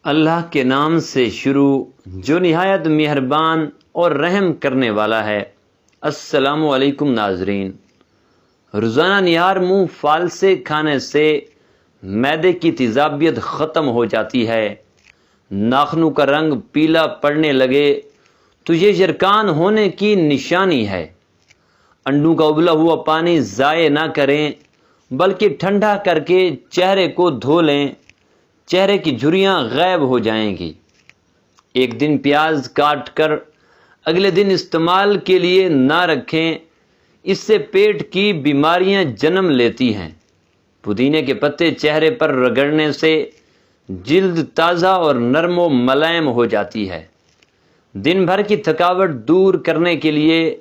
اللہ کے نام سے شروع جو نہایت مہربان اور رحم کرنے والا ہے۔ السلام علیکم ناظرین۔ روزانہ نہار منہ پھال سے کھانے سے معدے کی تیزابیت ختم ہو جاتی ہے۔ ناخنوں کا رنگ پیلا پڑنے لگے تو یہ یرکان ہونے کی نشانی ہے۔ انڈوں کا ابلا ہوا پانی ضائع نہ کریں بلکہ ٹھنڈا کر کے چہرے کو دھو لیں، چہرے کی جھریاں غائب ہو جائیں گی۔ ایک دن پیاز کاٹ کر اگلے دن استعمال کے لیے نہ رکھیں، اس سے پیٹ کی بیماریاں جنم لیتی ہیں۔ پودینے کے پتے چہرے پر رگڑنے سے جلد تازہ اور نرم و ملائم ہو جاتی ہے۔ دن بھر کی تھکاوٹ دور کرنے کے لیے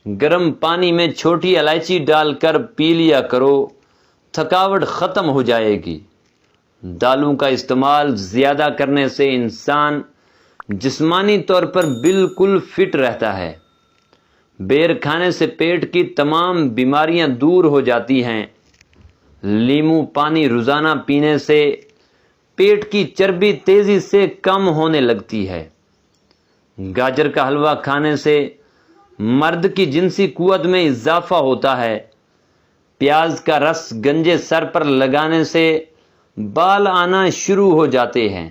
گرم پانی میں چھوٹی الائچی ڈال کر پی لیا کرو، تھکاوٹ ختم ہو جائے گی۔ دالوں کا استعمال زیادہ کرنے سے انسان جسمانی طور پر بالکل فٹ رہتا ہے۔ بیر کھانے سے پیٹ کی تمام بیماریاں دور ہو جاتی ہیں۔ لیموں پانی روزانہ پینے سے پیٹ کی چربی تیزی سے کم ہونے لگتی ہے۔ گاجر کا حلوہ کھانے سے مرد کی جنسی قوت میں اضافہ ہوتا ہے۔ پیاز کا رس گنجے سر پر لگانے سے بال آنا شروع ہو جاتے ہیں۔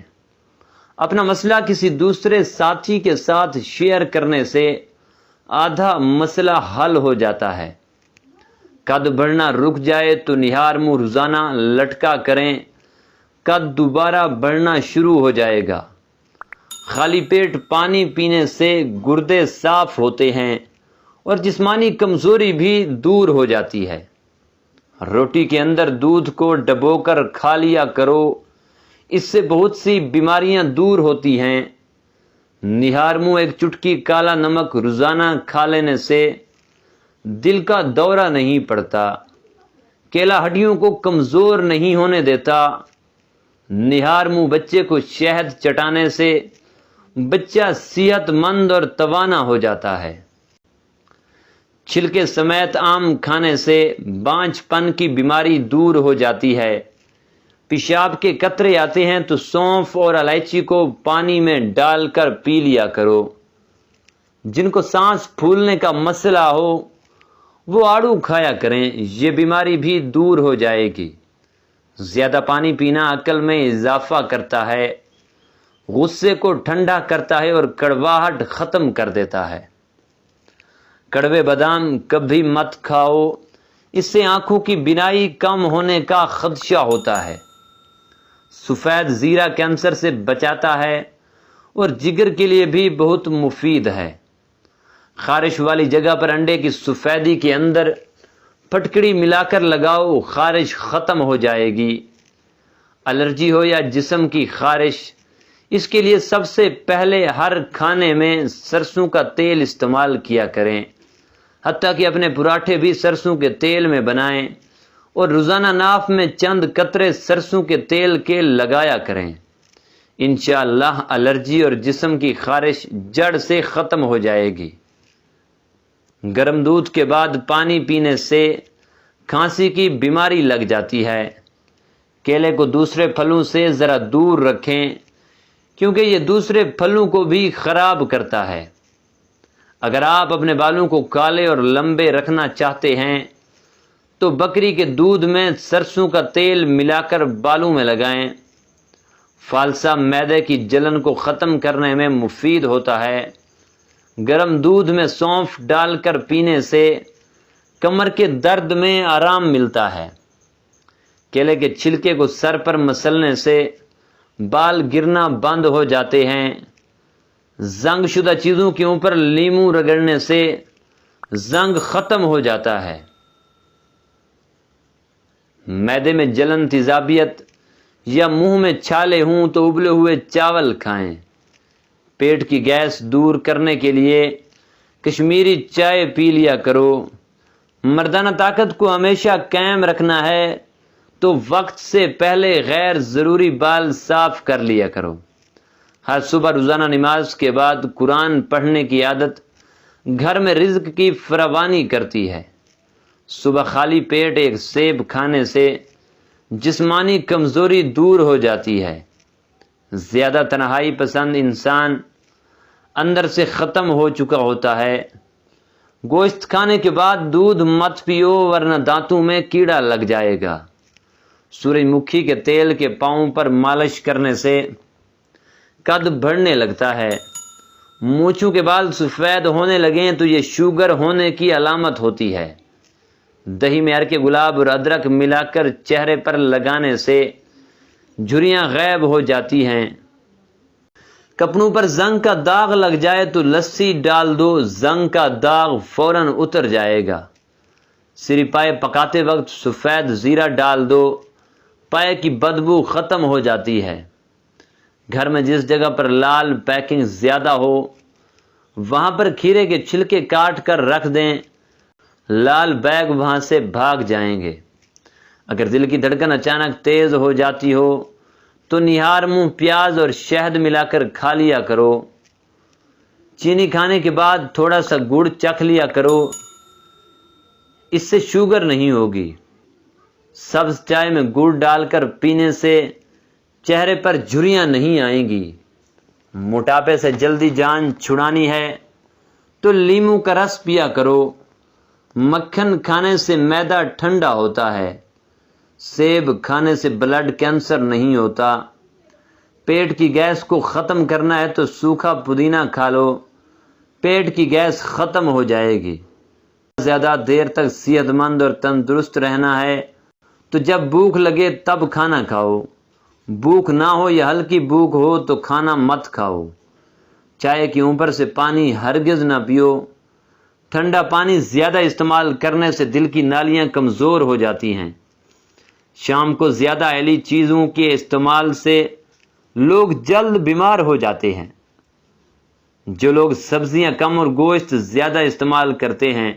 اپنا مسئلہ کسی دوسرے ساتھی کے ساتھ شیئر کرنے سے آدھا مسئلہ حل ہو جاتا ہے۔ قد بڑھنا رک جائے تو نہار منہ روزانہ لٹکا کریں، قد دوبارہ بڑھنا شروع ہو جائے گا۔ خالی پیٹ پانی پینے سے گردے صاف ہوتے ہیں اور جسمانی کمزوری بھی دور ہو جاتی ہے۔ روٹی کے اندر دودھ کو ڈبو کر کھا لیا کرو، اس سے بہت سی بیماریاں دور ہوتی ہیں۔ نہار منہ ایک چٹکی کالا نمک روزانہ کھا لینے سے دل کا دورہ نہیں پڑتا۔ کیلا ہڈیوں کو کمزور نہیں ہونے دیتا۔ نہار منہ بچے کو شہد چٹانے سے بچہ صحت مند اور توانا ہو جاتا ہے۔ چھلکے سمیت آم کھانے سے بانجھ پن کی بیماری دور ہو جاتی ہے۔ پیشاب کے قطرے آتے ہیں تو سونف اور الائچی کو پانی میں ڈال کر پی لیا کرو۔ جن کو سانس پھولنے کا مسئلہ ہو وہ آڑو کھایا کریں، یہ بیماری بھی دور ہو جائے گی۔ زیادہ پانی پینا عقل میں اضافہ کرتا ہے، غصے کو ٹھنڈا کرتا ہے اور کڑواہٹ ختم کر دیتا ہے۔ کڑوے بادام کبھی مت کھاؤ، اس سے آنکھوں کی بینائی کم ہونے کا خدشہ ہوتا ہے۔ سفید زیرہ کینسر سے بچاتا ہے اور جگر کے لیے بھی بہت مفید ہے۔ خارش والی جگہ پر انڈے کی سفیدی کے اندر پھٹکڑی ملا کر لگاؤ، خارش ختم ہو جائے گی۔ الرجی ہو یا جسم کی خارش، اس کے لیے سب سے پہلے ہر کھانے میں سرسوں کا تیل استعمال کیا کریں، حتیٰ کہ اپنے پراٹھے بھی سرسوں کے تیل میں بنائیں اور روزانہ ناف میں چند قطرے سرسوں کے تیل کے لگایا کریں۔ انشاءاللہ الرجی اور جسم کی خارش جڑ سے ختم ہو جائے گی۔ گرم دودھ کے بعد پانی پینے سے کھانسی کی بیماری لگ جاتی ہے۔ کیلے کو دوسرے پھلوں سے ذرا دور رکھیں کیونکہ یہ دوسرے پھلوں کو بھی خراب کرتا ہے۔ اگر آپ اپنے بالوں کو کالے اور لمبے رکھنا چاہتے ہیں تو بکری کے دودھ میں سرسوں کا تیل ملا کر بالوں میں لگائیں۔ فالسا معدے کی جلن کو ختم کرنے میں مفید ہوتا ہے۔ گرم دودھ میں سونف ڈال کر پینے سے کمر کے درد میں آرام ملتا ہے۔ کیلے کے چھلکے کو سر پر مسلنے سے بال گرنا بند ہو جاتے ہیں۔ زنگ شدہ چیزوں کے اوپر لیموں رگڑنے سے زنگ ختم ہو جاتا ہے۔ معدے میں جلن، تیزابیت یا منہ میں چھالے ہوں تو ابلے ہوئے چاول کھائیں۔ پیٹ کی گیس دور کرنے کے لیے کشمیری چائے پی لیا کرو۔ مردانہ طاقت کو ہمیشہ قائم رکھنا ہے تو وقت سے پہلے غیر ضروری بال صاف کر لیا کرو۔ ہر صبح روزانہ نماز کے بعد قرآن پڑھنے کی عادت گھر میں رزق کی فراوانی کرتی ہے۔ صبح خالی پیٹ ایک سیب کھانے سے جسمانی کمزوری دور ہو جاتی ہے۔ زیادہ تنہائی پسند انسان اندر سے ختم ہو چکا ہوتا ہے۔ گوشت کھانے کے بعد دودھ مت پیو ورنہ دانتوں میں کیڑا لگ جائے گا۔ سورج مکھی کے تیل کے پاؤں پر مالش کرنے سے قد بڑھنے لگتا ہے۔ مونچھوں کے بال سفید ہونے لگیں تو یہ شوگر ہونے کی علامت ہوتی ہے۔ دہی میں ارک گلاب اور ادرک ملا کر چہرے پر لگانے سے جھریاں غائب ہو جاتی ہیں۔ کپڑوں پر زنگ کا داغ لگ جائے تو لسی ڈال دو، زنگ کا داغ فوراً اتر جائے گا۔ سری پائے پکاتے وقت سفید زیرہ ڈال دو، پائے کی بدبو ختم ہو جاتی ہے۔ گھر میں جس جگہ پر لال پیکنگ زیادہ ہو وہاں پر کھیرے کے چھلکے کاٹ کر رکھ دیں، لال بیگ وہاں سے بھاگ جائیں گے۔ اگر دل کی دھڑکن اچانک تیز ہو جاتی ہو تو نہار منہ پیاز اور شہد ملا کر کھا لیا کرو۔ چینی کھانے کے بعد تھوڑا سا گڑ چکھ لیا کرو، اس سے شوگر نہیں ہوگی۔ سبز چائے میں گڑ ڈال کر پینے سے چہرے پر جھریاں نہیں آئیں گی۔ موٹاپے سے جلدی جان چھڑانی ہے تو لیموں کا رس پیا کرو۔ مکھن کھانے سے معدہ ٹھنڈا ہوتا ہے۔ سیب کھانے سے بلڈ کینسر نہیں ہوتا۔ پیٹ کی گیس کو ختم کرنا ہے تو سوکھا پودینہ کھا لو، پیٹ کی گیس ختم ہو جائے گی۔ زیادہ دیر تک صحت مند اور تندرست رہنا ہے تو جب بھوک لگے تب کھانا کھاؤ، بھوک نہ ہو یا ہلکی بھوک ہو تو کھانا مت کھاؤ۔ چائے کے اوپر سے پانی ہرگز نہ پیو۔ ٹھنڈا پانی زیادہ استعمال کرنے سے دل کی نالیاں کمزور ہو جاتی ہیں۔ شام کو زیادہ آئلی چیزوں کے استعمال سے لوگ جلد بیمار ہو جاتے ہیں۔ جو لوگ سبزیاں کم اور گوشت زیادہ استعمال کرتے ہیں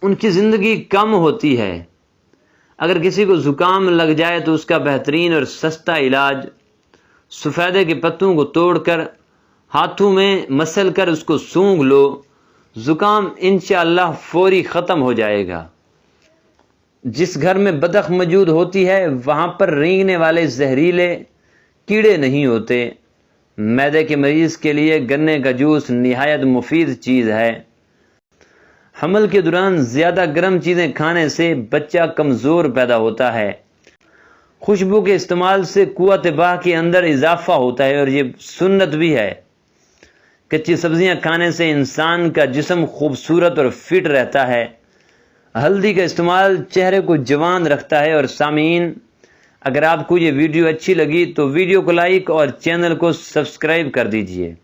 ان کی زندگی کم ہوتی ہے۔ اگر کسی کو زکام لگ جائے تو اس کا بہترین اور سستا علاج سفیدے کے پتوں کو توڑ کر ہاتھوں میں مسل کر اس کو سونگھ لو، زکام انشاءاللہ فوری ختم ہو جائے گا۔ جس گھر میں بدخ موجود ہوتی ہے وہاں پر رینگنے والے زہریلے کیڑے نہیں ہوتے۔ معدے کے مریض کے لیے گنے کا جوس نہایت مفید چیز ہے۔ حمل کے دوران زیادہ گرم چیزیں کھانے سے بچہ کمزور پیدا ہوتا ہے۔ خوشبو کے استعمال سے قوت باہ کے اندر اضافہ ہوتا ہے اور یہ سنت بھی ہے۔ کچی سبزیاں کھانے سے انسان کا جسم خوبصورت اور فٹ رہتا ہے۔ ہلدی کا استعمال چہرے کو جوان رکھتا ہے۔ اور سامعین، اگر آپ کو یہ ویڈیو اچھی لگی تو ویڈیو کو لائک اور چینل کو سبسکرائب کر دیجئے۔